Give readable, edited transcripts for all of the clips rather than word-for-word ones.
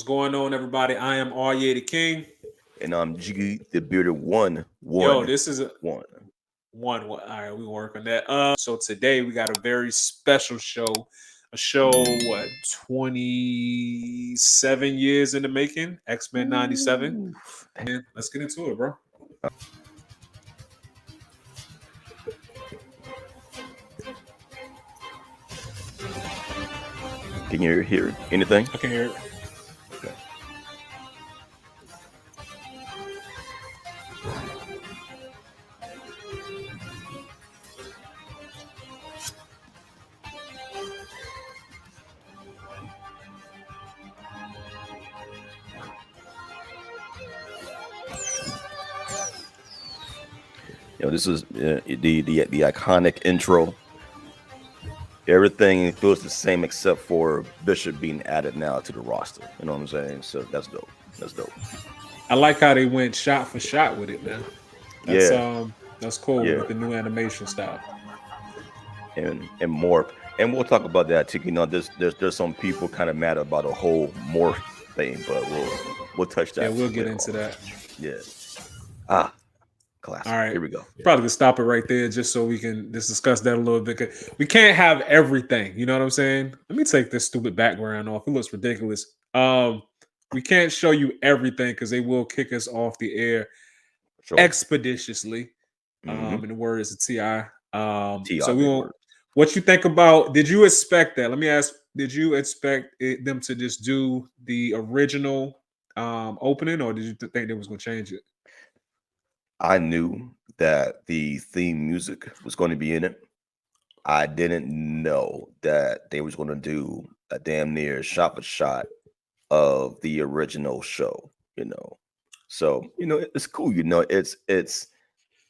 What's going on, everybody? I am Arye the King. And I'm Jiggy the Bearded One Yo, One this is a One. one. All right, we work on that. So today we got a very special show. A show, what, 27 years in the making? X-Men 97. Ooh. And let's get into it, bro. Can you hear anything? I can hear it. Okay. This is the iconic intro. Everything feels the same except for Bishop being added now to the roster. You know what I'm saying? So that's dope. That's dope. I like how they went shot for shot with it, man. That's Yeah, that's cool yeah, with the new animation style. and more. And we'll talk about that too. There's some people kind of mad about a whole morph thing, but we'll touch Yeah, that we'll get later into on. that. Yeah. Ah, All classic. right. Here we go. Probably could stop it right there just so we can just discuss that a little bit. 'Cause we can't have everything. You know what I'm saying? Let me take this stupid background off. It looks ridiculous. We can't show you everything because they will kick us off the air Sure. expeditiously. Mm-hmm. In the words of Ti. Ti So we big won't. word. What you think about? Did you expect that? Let me ask. Did you expect them to just do the original opening, or did you think they was going to change it? I knew that the theme music was going to be in it. I didn't know that they was going to do a damn near shot for shot of the original show. So it's cool.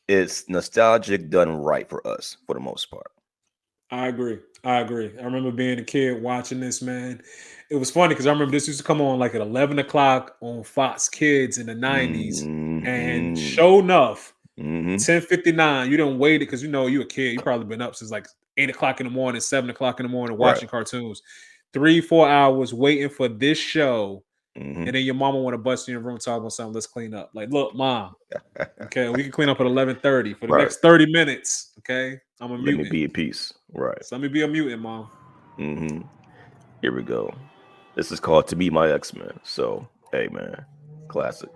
It's nostalgic done right for us for the most part. I agree. I agree. I remember being a kid watching this, man. It was funny because I remember this used to come on like at 11 o'clock on Fox Kids in the 90s. And Mm-hmm. show enough, Mm-hmm. 10:59, you don't wait it because you a kid. You probably been up since like 8 o'clock in the morning, 7 o'clock in the morning Right. watching cartoons. 3, 4 hours waiting for this show. Mm-hmm. And then your mama want to bust in your room talking about something. Let's clean up. Like, look, mom. Okay, we can clean up at 11:30 for the Right. next 30 minutes. Okay, I'm a Let me mutant. be at peace. Right. So let me be a mutant, mom. Mm-hmm. Here we go. This is called To Be My X-Men. So, hey, man, classic.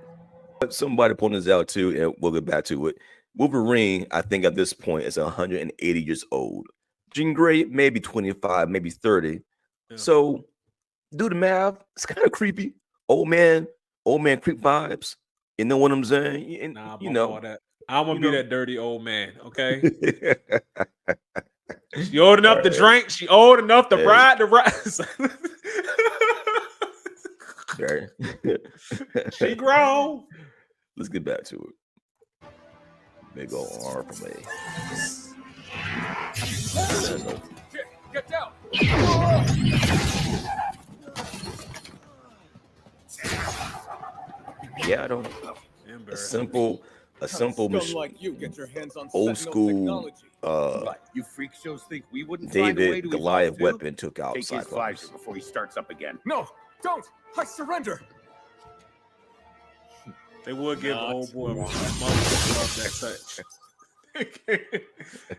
Somebody pointed this out too, and we'll get back to it. Wolverine, I think at this point is 180 years old. Jean Grey, maybe 25, maybe 30. Yeah. So, do the math. It's kind of creepy. Old man creep vibes. You know what I'm saying? And Nah, you bump all know, that. I'm gonna you be know. that dirty old man. Okay, All she old enough to right. drink. She old enough to Hey, ride the ride. very. She grown. Let's get back to it. Big old arm from me. Get down! Yeah, I don't. A simple Scum like you get your hands on old Sentinel school technology. What, you freak shows think we wouldn't find a way David to Goliath evolve too? weapon took out Take his Cyclops. visor before he starts up again. No, don't! I surrender! They would give Not old boy love that touch.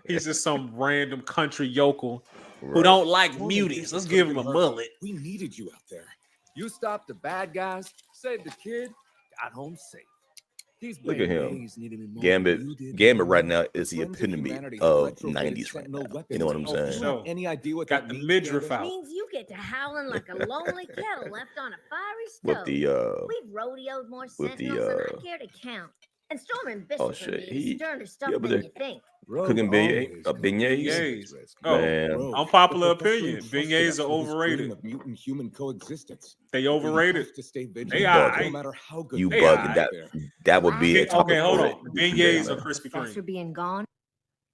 He's just some random country yokel who Right. don't like More than mutants. this, Let's it give could've him a been hurt. mullet. We needed you out there. You stopped the bad guys, saved the kid, got home safe. These Look at him. beignets needed me more Gambit. than you did, Gambit man. right now is the Friends of epitome humanity of retrofitted 90s right Sentinel now. weapons. You know what I'm Oh, saying? do you have any idea what Got that the means, midriff Gambit? out. Means you get to howling like a lonely kettle left on a fiery With stove. the We've rodeoed more with the, sentinels than I care to count. And Storm and Bishop oh, and shit, me is sterner stuff over than there you think. cooking beignets. Beignets. Oh, Man. unpopular opinion. Beignets are overrated. Of mutant human coexistence. They But we overrated. have to stay vigilant, They You all bugging. no right. matter how good You they They all are bugging. right. out That there. that would be a Okay, topic hold for on. it. Beignets Yeah, or man. Krispy Professor Kreme? being gone.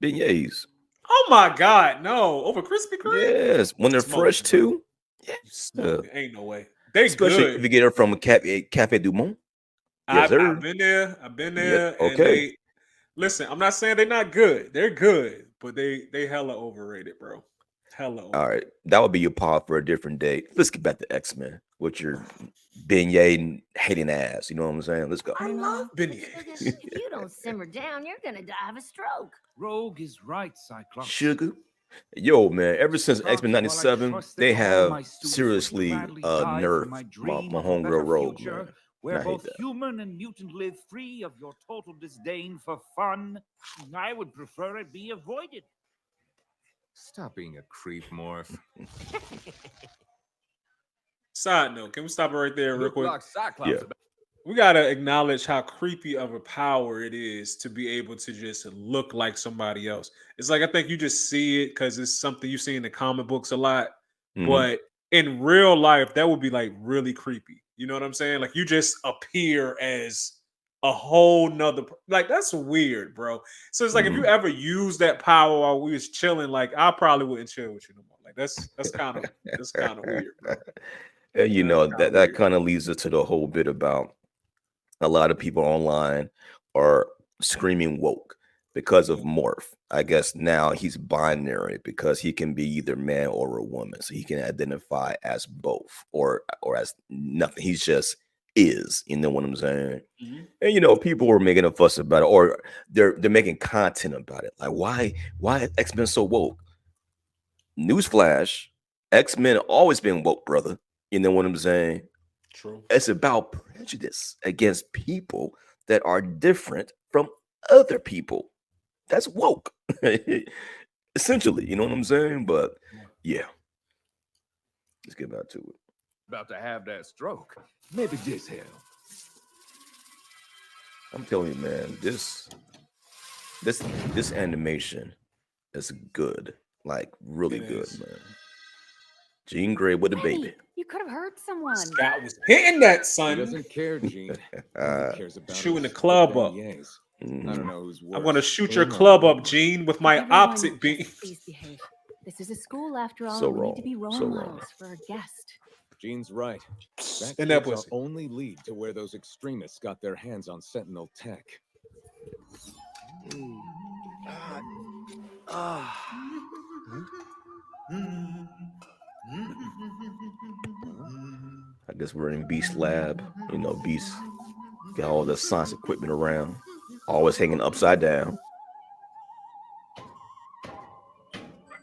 Beignets. Oh my God, no! Over Krispy Kreme? Yes, when they're Smoking, fresh bro. too. You Yeah. smoking? Ain't no way. They Especially if good. you get it from Cafe Du Monde. Yes, I've sir. been there. I've been Yep. there, and Okay. listen. I'm not saying they're not good. They're good, but they hella overrated, bro. Hello. All right, that would be your pod for a different day. Let's get back to X-Men with your beignet hating ass. You know what I'm saying? Let's go. I love beignets. If you don't simmer down, you're gonna die of a stroke. Rogue is right, Cyclops. Sugar. Yo, man, ever since Perhaps X-Men while I 97, trust that they all have my students would seriously gladly die for nerfed my my dream of a homegirl better Rogue, future, man. where I hate both that. human and mutant live free of your total disdain for fun. I would prefer it be avoided. Stop being a creep, Morph. Side note, can we stop it right there real Look quick? like Cyclops. Yeah. We gotta acknowledge how creepy of a power it is to be able to just look like somebody else. It's like I think you just see it because it's something you see in the comic books a lot, Mhm. but in real life, that would be like really creepy. You know what I'm saying? Like you just appear as a whole nother like that's weird, bro. So it's like if you ever use that power while we was chilling, like I probably wouldn't chill with you no more. Like that's kind of weird, bro. And you Yeah, know kinda that weird. kind of leads us to the whole bit about a lot of people online are screaming woke because of Morph. I guess now he's binary because he can be either man or a woman, so he can identify as both or as nothing. He's just is. You know what I'm saying? Mhm. And you know, people were making a fuss about it, or they're making content about it. Like, why X-Men so woke? Newsflash: X-Men always been woke, brother. You know what I'm saying? True. It's about prejudice against people that are different from other people. That's woke, essentially. You know what I'm saying? But yeah, let's get back to it. About to have that stroke. Maybe this hell. I'm telling you, man, this animation is good, like really It good, is. man. Jean Grey with a Penny, baby. you could have hurt someone. Scott was hitting that He son. doesn't care, Gene. All he cares about shooting is the club up. beignets. I Mhm. don't know who's worse. I'm gonna shoot your him or club me. up, Gene, with my Everyone, opposite beam. just please behave. This is a school after all. So we need to be wrong, role so wrong. models for our guest. Gene's right. That In that kid's our pussy. only lead to where those extremists got their hands on Sentinel tech. I guess we're in Beast Lab. You know, Beast got all the science equipment around, always hanging upside down.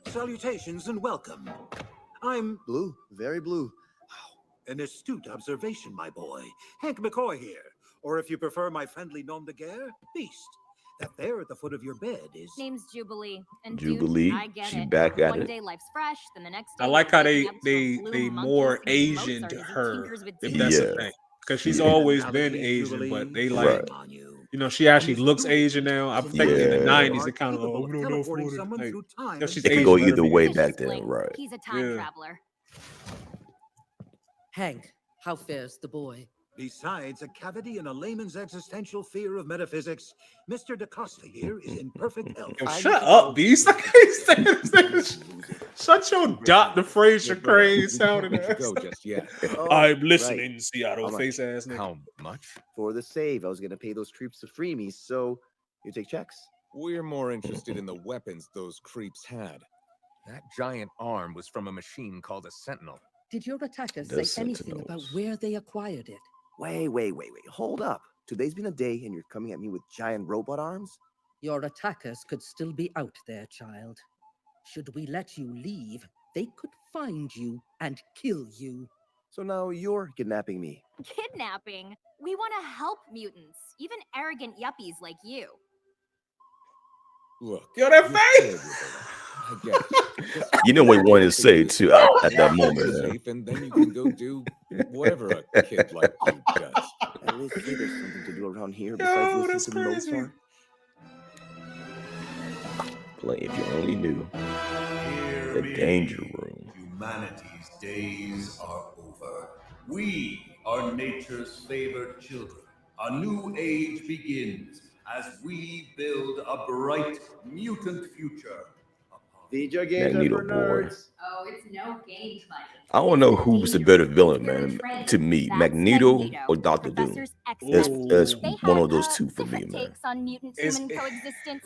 Salutations and welcome. I'm Blue, very blue. an astute observation, my boy. Hank McCoy here. Or if you prefer my friendly nom de guerre, Beast. That there at the foot of your bed is... Name's Jubilee. And Jubilee, dude, I get she it. back at One it. day life's fresh, then the next day I like how you're waking up to a they blue more monkey singing Asianed Mozart as he her, tinkers with if that's a Yeah. thing. Because she's Yeah. always been Allergies, Asian, Jubilee? but they Right. like, Shame on you. you know, she actually And you looks still- Asian now. I Since think in the Yeah. 90s, are they kind of, capable oh, we don't know teleporting for someone it. through time No, and she's It could Asian. go let her either be way Asian. back then, Bling. right? He's a time Yeah. traveler. Hank, how fares the boy? Besides a cavity and a layman's existential fear of metaphysics, Mr. DaCosta here is in perfect health. Yo, I shut need to up, know- Beast. I can't stand this. Shut your Dr. Fraser Look, brother, Crane we sounding can't let ass. you go just yet. Oh, I'm right. listening, Seattle How much? face ass nigga. How much? For the save, I was gonna pay those creeps to free me, so you take checks. We're more interested in the weapons those creeps had. That giant arm was from a machine called a Sentinel. Did your attackers The say anything about Sentinels. where they acquired it? Wait. Hold up. Today's been a day and you're coming at me with giant robot arms? Your attackers could still be out there, child. Should we let you leave, they could find you and kill you. So now you're kidnapping me. Kidnapping? We want to help mutants, even arrogant yuppies like you. Look. Yo, that you're face! scared, I get it. Just You know what he wanted to stay say with too you. at that Keep moment. you Man. safe, and then you can go do whatever a kid like you does. At least say there's something to do around here Yo, besides that's listen to crazy. Mozart. Play if you only knew. Hear The me. Danger Room. Humanity's days are over. We are nature's favored children. A new age begins as we build a bright mutant future. Video games Magneto are for boy. nerds. Oh, it's no game, buddy. I don't know who's the better villain, man. To me, Magneto or Doctor Doom. It's Ooh. it's They one had, of those two for me, different man. takes on mutant It's- human coexistence.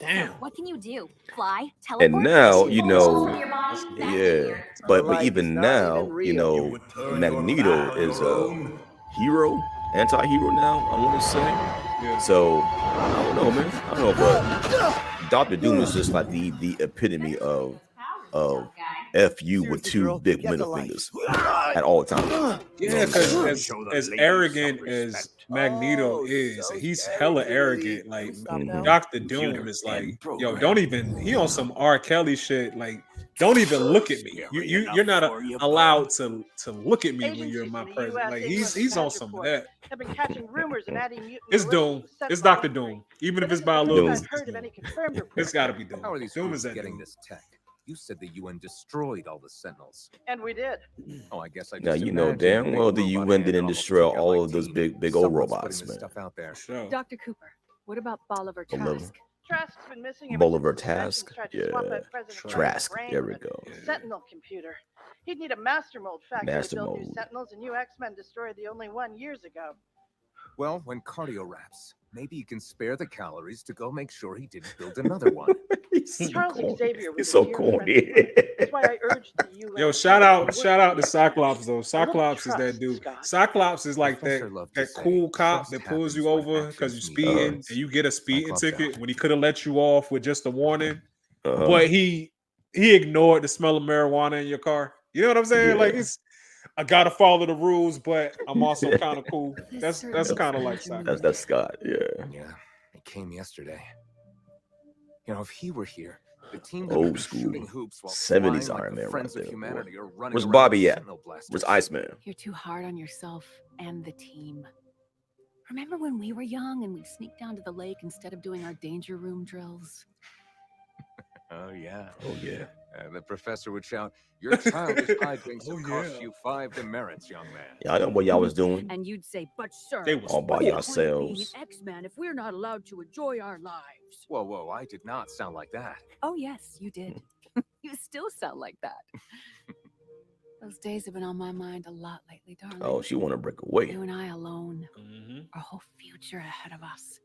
Damn. What can you do? Fly? Teleport? And now, you know, Transform your body back to yeah. here. But Life even is not now, even you real. know, would turn Magneto your back on is your a own. hero, anti-hero now, I want to say. Yeah. So I don't know, man. I don't know, but Dr. Doom is just like the epitome of FU with Seriously, two girl, big get the middle life. fingers at all times. Yeah, because Show the as lady arrogant some as respect. Magneto Oh, is, so he's scary, hella Jubilee. arrogant. Can Like we stop now? Dr. Doom Computer is and like, yo, program. don't even. He on some R. Kelly shit. Like, don't even look at me. Scary You're not enough for you, allowed to look at me when you're in Agencies my in the presence. US Like English he's on Badge some of report that. have been catching rumors of anti-mutant It's militias Doom. sent It's by Dr. Wolverine. Doom. Even But if it's this is by a the little first Doom. I've heard of any confirmed it's reports. got to be Doom. How are these Doom fools is that getting Doom. this tech? You said the UN destroyed all the Sentinels. And we did. Oh, I guess I Now just you know imagined damn big well the robot UN hand didn't almost destroy took out all my of those team. big old Someone's robots, putting this man. stuff out there. Sure. Dr. Cooper, what about Bolivar Bolivar. Trask? Trask's been missing ever Bolivar since the Conventions Task, tried to swap yeah. out President Sure. Trump's Trask, brain there with we a go. Sentinel computer. He'd need a master mold factory Master to build new mold. Sentinels, and you X-Men destroyed the only one years ago. Well, when cardio wraps, maybe you can spare the calories to go make sure he didn't build another one. He's so Charles corny. Xavier was He's a so dear friend of corny. mine. That's why I urged the UN. Yo, to shout out work to together. Cyclops though. Cyclops is that trust, dude. Scott. Cyclops is like Professor that loved to say, cool cop "Trust that pulls you happens when over because actions you're meet speeding words." and you get a speeding Cyclops ticket out. when he could have let you off with just a warning, Uh-huh. but he ignored the smell of marijuana in your car. You know what I'm saying? Like Yeah. it's I gotta follow the rules, but I'm also kind of cool. This That's certainly kind of like explains your Cyclops. That's Scott, yeah. Yeah, he came yesterday. You know, if he were here, the team that Old would be school shooting hoops while 70s flying like Iron the Man right Friends there, of boy. Humanity are running Where's around Bobby with at? Sentinel blasters. Where's Iceman? You're too hard on yourself and the team. Remember when we were young and we'd sneak down to the lake instead of doing our danger room drills? Oh yeah. Oh yeah. The professor would shout, "Your childish hijinks Oh, have cost yeah. you 5 demerits, young man." Yeah, I know what y'all was doing. And you'd say, but sir, They was All by what's the point of being yourselves. an X-Man if we're not allowed to enjoy our lives? Whoa, whoa, I did not sound like that. Oh yes, you did. You still sound like that. Those days have been on my mind a lot lately, darling. Oh, she want to break away. You and I alone, Mhm. our whole future ahead of us.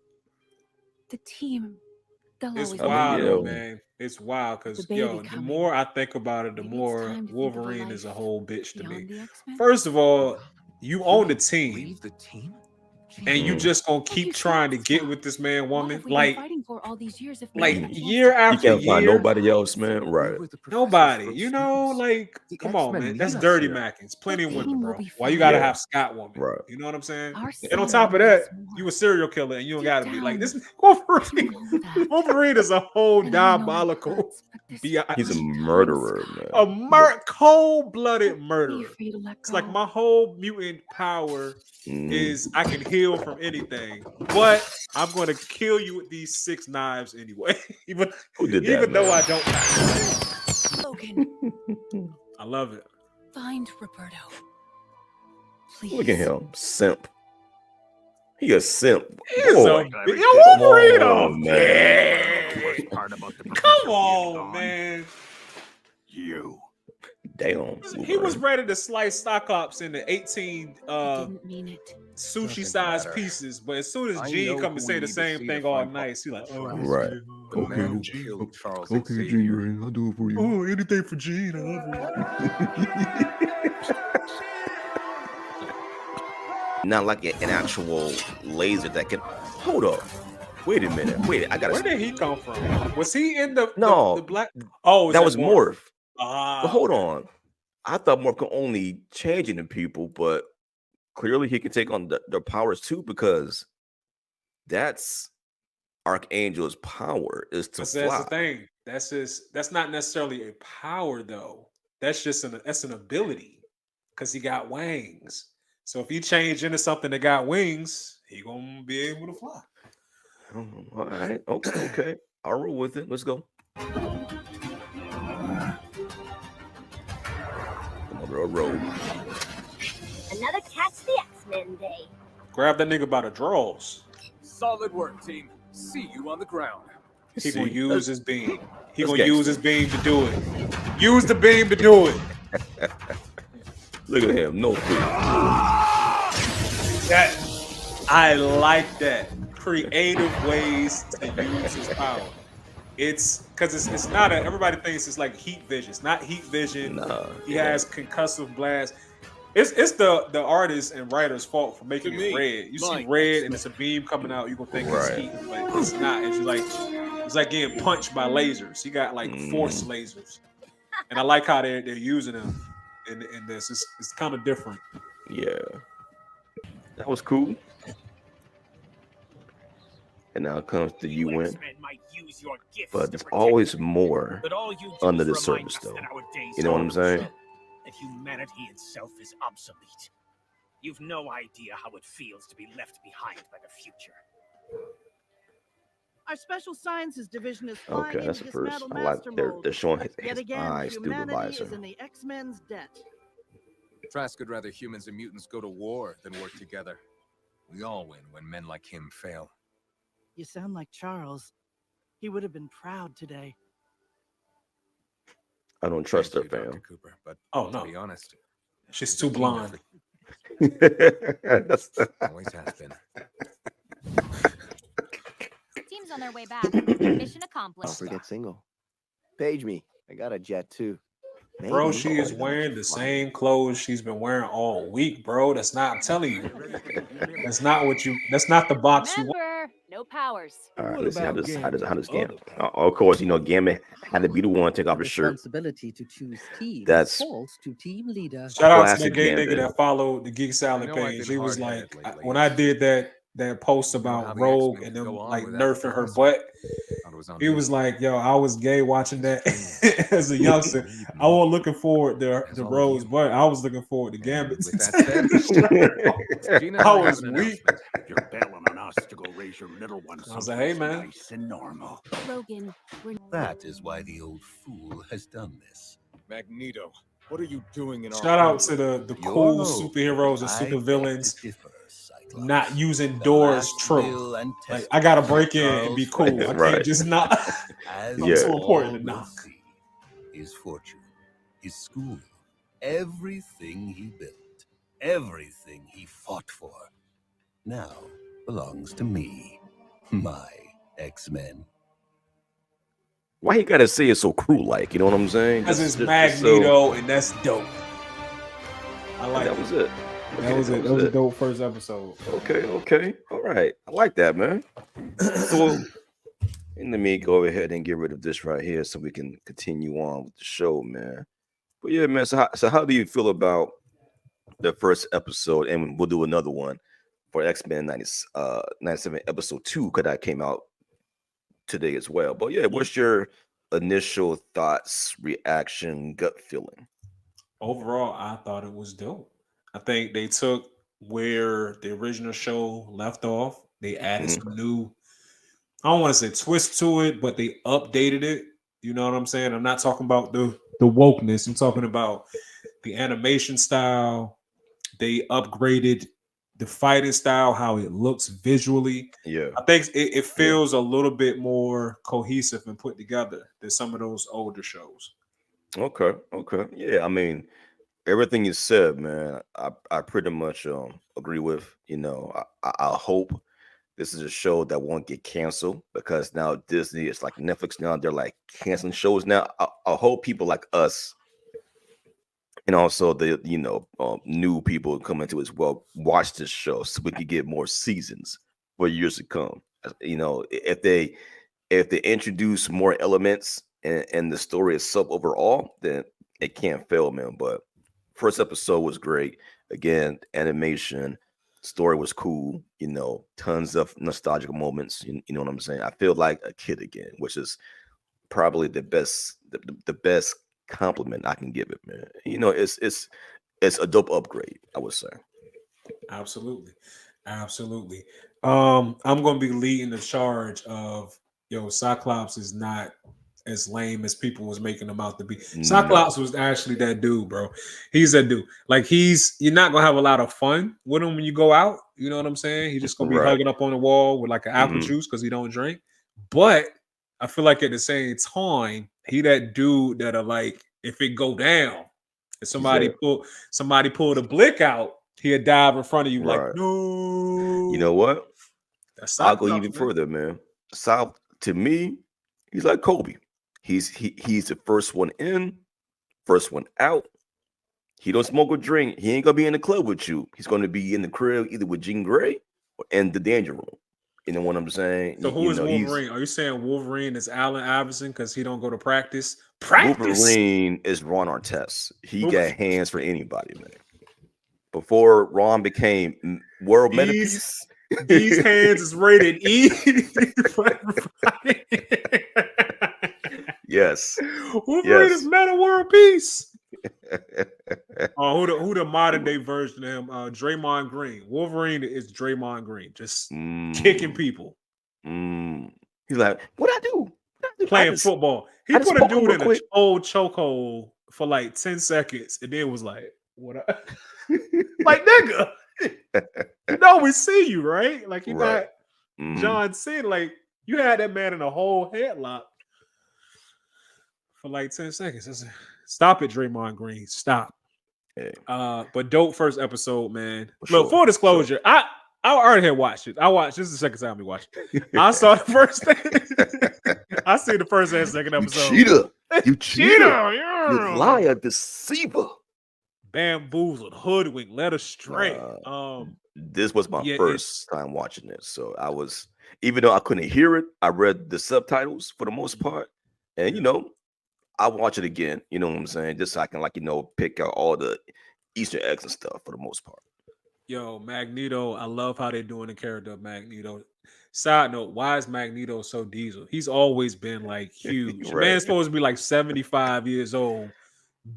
The team, they'll It's always wild, yeah. though, man. It's wild because The baby yo, the coming. more I think about it, the Maybe it's more time to think of a Wolverine is a life whole bitch to beyond me. the X-Men. First of all, you own the team, Leave the team? and you Mhm. just gonna you keep should, trying to get Scott. with this man, What woman. have we been Like fighting for all these years if we like had a chance year to- You after can't find year. nobody else, man. Right. You were the Nobody, professor's you first know, students. like, The come on, X-Men man. need That's us dirty here. Mackins. Plenty of The women, team will bro. be Why you fine. gotta Yeah. have Scott woman? Right. You know what I'm saying? Our And on son top of needs that, more. you a serial killer, and you don't Deep gotta be like down, this. You Wolverine, know that. Wolverine is a whole And I know it diabolical, hurts, but this He's a one time, murderer, Scott, man. cold-blooded wait murderer. for you to let It's like go. my whole mutant power Mhm. is I can heal from anything, but I'm going to kill you with these 6 knives anyway. even Who did that, even though man? I don't have Logan, I love it. find Roberto. Please. Look at him, simp. He a simp. He is Boy. a yo, Wolverine, Come a on, man. The worst part about the Come professor being on, gone, man. You. Damn. He was Wolverine. ready to slice Cyclops into 18 I didn't mean it. sushi-sized matter. pieces, but as soon as I Gene know come and who say we the need to same see thing to all find nice, he like, oh, Right. The man who killed Charles Xavier. Gene, I'll do it for oh, anything for Gene, I love you. Not like an actual laser that can. Hold up. Wait a minute. Wait, I Where gotta. did he come from? Was he in the No. the black? Oh, That was Morph. Ah, But hold on. I thought Morph could only change into people, but clearly he can take on the powers too, because that's Archangel's power is to But fly. that's the thing. That's not necessarily a power though. That's just an ability because he got wings. So if he change into something that got wings, he gonna be able to fly. All right. Okay. Okay. I'll roll with it. Let's go. Come on, girl. Roll. Another Catch the X-Men day. Grab that nigga by the draws. Solid work, team. See you on the ground. He gonna use his beam. He that's gonna use gangster. his beam to do it. Use the beam to do it. Look at him. No fear. That I like that. Creative ways to use his power. it's because it's not a. Everybody thinks it's like heat vision. It's not heat vision. Nah, He has concussive blast. It's the artist and writer's fault for making it red. You see red and it's a beam coming out, you gonna think it's Right. heat, but it's not. It's like getting punched by lasers. He got like force lasers, and I like how they're using them in this. It's kind of different. Yeah, that was cool. And now it comes the UN, X-Men might use your gifts but to there's protect always us, more but all you do under is the remind surface, us though. that our days You know what are I'm saying? over, that humanity itself is obsolete. You've no idea how it feels to be left behind by the future. Our special sciences division is flying Okay, in that's to the first. dismantle I like they're Master Mold. showing Yet his again, eyes through the humanity visor. is in the X-Men's debt. Trask would rather humans and mutants go to war than work together. We all win when men like him fail. You sound like Charles. He would have been proud today. I don't trust her, Thank you, Dr. fam. Cooper, but Oh to no, be honest, she's he's a too keen blonde. That's always has been. Team's on their way back. Mission Don't accomplished. forget single. Page me. I got a jet too. Bro, Maybe she is I'll let wearing you the fly. same clothes she's been wearing all week, bro. That's not. I'm telling you, that's not what you. That's not the box you want. Remember, no powers. all right. What Let's see how about this Gambit? game. Of course, Gambit had to be the one to take off The his shirt. responsibility to choose team That's falls to team leader. Shout out to the classic gay nigga Gambit. that followed the Geek Salad I know I've page. been He was like, hard-headed lately. when I did that post You know how about the Rogue X-Men and could them go on like without nerfing the her professor. butt. Thought it was on He was me. like, "Yo, I was gay watching that as a youngster. I wasn't looking forward to As the all of Rose, you. but I was looking forward to And Gambit." with that said, Gina and I I was have an weak. announcement. You're bailing on us to go raise your little one I was like, "Hey, someplace man." nice and normal. Logan, we're That is why the old fool has done this. Magneto, what are you doing in our Shout out to homeworld? the Your cool home. superheroes and I super beg villains to differ, Cyclops. not using The doors last true. will and Like I gotta break in testament and be of cool. Charles I can't Right. just not. As I'm Yeah. too you important all to will knock. see, his fortune, his school, everything he built, everything he fought for, now belongs to me, my X-Men. Why he gotta say it so cruel like? You know what I'm saying? Because it's just so. Magneto, and that's dope. I And like that it. was it. That Okay, was it. That was a dope first episode. Okay. All right. I like that, man. So let me go ahead and get rid of this right here so we can continue on with the show, man. But yeah, man. So how do you feel about the first episode? And we'll do another one for X-Men 97 episode 2 because that came out today as well. But yeah, what's your initial thoughts, reaction, gut feeling? Overall, I thought it was dope. I think they took where the original show left off. They added Mhm. some new, I don't want to say twist to it, but they updated it. You know what I'm saying? I'm not talking about the wokeness. I'm talking about the animation style. They upgraded the fighting style, how it looks visually. Yeah. I think it feels a little bit more cohesive and put together than some of those older shows. Okay. Yeah, I mean, everything you said, man, I pretty much agree with. I hope this is a show that won't get canceled because now Disney is like Netflix now. They're like canceling shows now. I hope people like us and also the new people coming to as well watch this show so we could get more seasons for years to come. If they introduce more elements and the story itself overall, then it can't fail, man. But first episode was great. Again, animation, story was cool. Tons of nostalgic moments. You know what I'm saying? I feel like a kid again, which is probably the best compliment I can give it, man. It's a dope upgrade, I would say. Absolutely. I'm gonna be leading the charge of Cyclops is not as lame as people was making him out to be. Cyclops was actually that dude, bro. He's that dude. Like you're not gonna have a lot of fun with him when you go out. You know what I'm saying? He's just gonna be hugging up on the wall with like an apple juice because he don't drink. But I feel like at the same time, he that dude that are like, if it go down, if somebody pull the blick out, he'll dive in front of you like, no. You know what? That's I'll go Cyclops, even man. further, man. To me, He's like Kobe. He's the first one in, first one out. He don't smoke or drink. He ain't gonna be in the club with you. He's gonna be in the crib either with Jean Grey or in the danger room. You know what I'm saying? So who is Wolverine? Are you saying Wolverine is Allen Iverson because he don't go to practice? Practice. Wolverine is Ron Artest. He got hands for anybody, man. Before Ron became world meta peace, these hands is rated E. Yes. Wolverine is meta world peace. Who the modern day version of him? Draymond Green. Wolverine is Draymond Green, just kicking people. He's like, what I do? Playing football. He put a dude in an old chokehold for like 10 seconds and then was like, what I like, nigga. You know we see you, right? Like you're not John Cena. Like you had that man in a whole headlock for like 10 seconds. Stop it, Draymond Green. Stop. Hey. But dope first episode, man. Look, full disclosure, I already had watched it. This is the second time we watched it. I saw the first I see the first and second episode. You cheater. You liar, deceiver. Bamboozled, hoodwinked, led astray. This was my first time watching this. So I was, even though I couldn't hear it, I read the subtitles for the most part. And I'll watch it again, you know what I'm saying? Just so I can pick out all the Easter eggs and stuff for the most part. Yo, Magneto, I love how they're doing the character of Magneto. Side note, why is Magneto so diesel? He's always been like huge. Right. Man's supposed to be like 75 years old,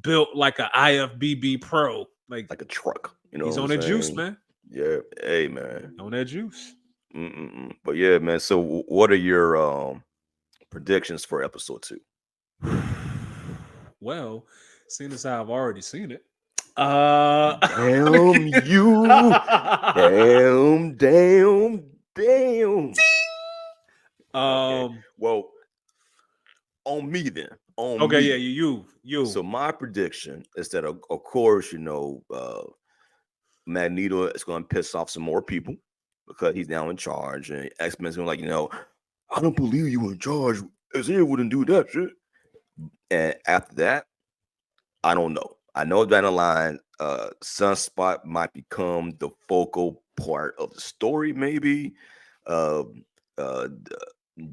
built like an IFBB Pro. Like a truck. He's on that juice, man. Yeah. Hey, man. On that juice. But yeah, man. So what are your predictions for episode 2? Well, seeing as how I've already seen it. Damn you. Damn. Okay. Well, on me then. Okay, yeah, you. So my prediction is that of course, Magneto is going to piss off some more people because he's now in charge, and X-Men's going to I don't believe you in charge. Isaiah wouldn't do that shit. And after that, I don't know. I know down the line, Sunspot might become the focal part of the story, maybe.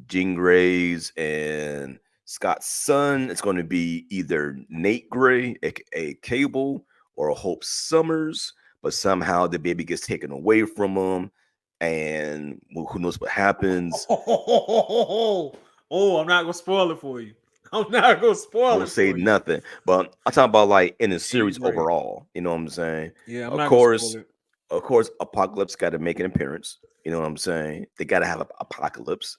Jean Grey's and Scott's son, it's going to be either Nate Gray, aka Cable, or Hope Summers, but somehow the baby gets taken away from him, and who knows what happens. I'm not going to spoil it for you. I'm not gonna spoil it. Don't say nothing, but I'm talking about like in the series overall. You know what I'm saying? Yeah, of course, Apocalypse got to make an appearance. You know what I'm saying? They got to have Apocalypse.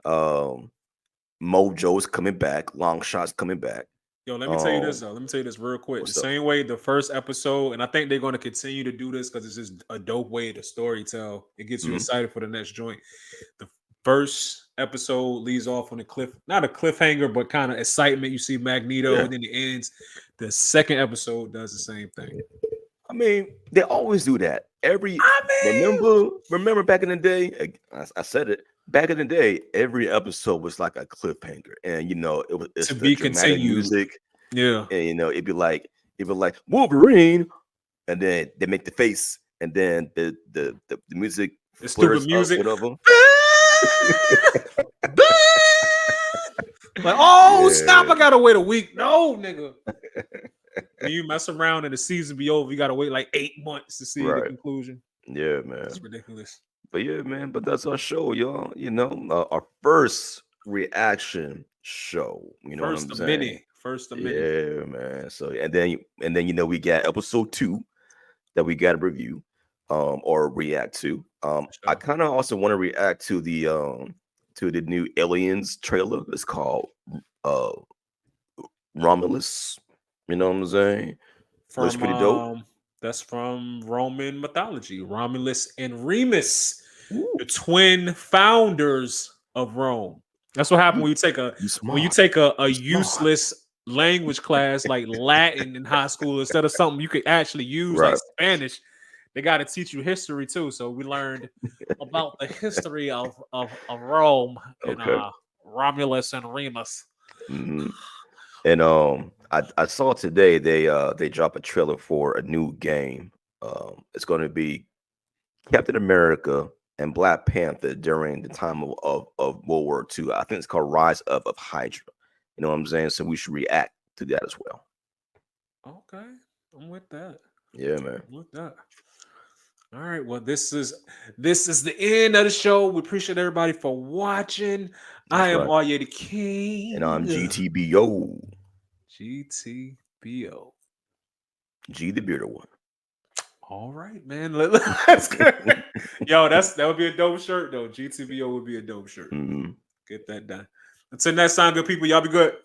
Mojo's coming back. Longshot's coming back. Yo, let me tell you this though. Let me tell you this real quick. The same way the first episode, and I think they're going to continue to do this because it's just a dope way to story tell. It gets you excited for the next joint. The first episode leads off on not a cliffhanger, but kind of excitement. You see Magneto, and then it ends. The second episode does the same thing. I mean, they always do that. Remember back in the day, I said it. Back in the day, every episode was like a cliffhanger, and it's to be continued. Music, yeah, and it'd be like Wolverine, and then they make the face, and then the music, the stupid music, whatever. Like, stop! I gotta wait a week. No, nigga. When you mess around and the season be over, you gotta wait like 8 months to see the conclusion. Yeah, man. It's ridiculous. But yeah, man. But that's our show, y'all. Our first reaction show. You know first what I'm saying? First a minute. Yeah, man. So and then we got episode 2 that we got to review, or react to. I kind of also want to react to the new Aliens trailer. It's called Romulus. You know what I'm saying? Looks pretty dope. That's from Roman mythology. Romulus and Remus, the twin founders of Rome. That's what happened when you take a useless language class like Latin in high school instead of something you could actually use like Spanish. They got to teach you history too. So we learned about the history of Rome and Romulus and Remus. Mhm. And I saw today they dropped a trailer for a new game. It's going to be Captain America and Black Panther during the time of World War II. I think it's called Rise of Hydra. You know what I'm saying? So we should react to that as well. Okay, I'm with that. Yeah, man. I'm with that. All right. Well, this is the end of the show. We appreciate everybody for watching. I am right. Arya the King. And I'm GTBO. GTBO. G the bearded one. All right, man. Let's go. Yo, that would be a dope shirt, though. GTBO would be a dope shirt. Mhm. Get that done. Until next time, good people. Y'all be good.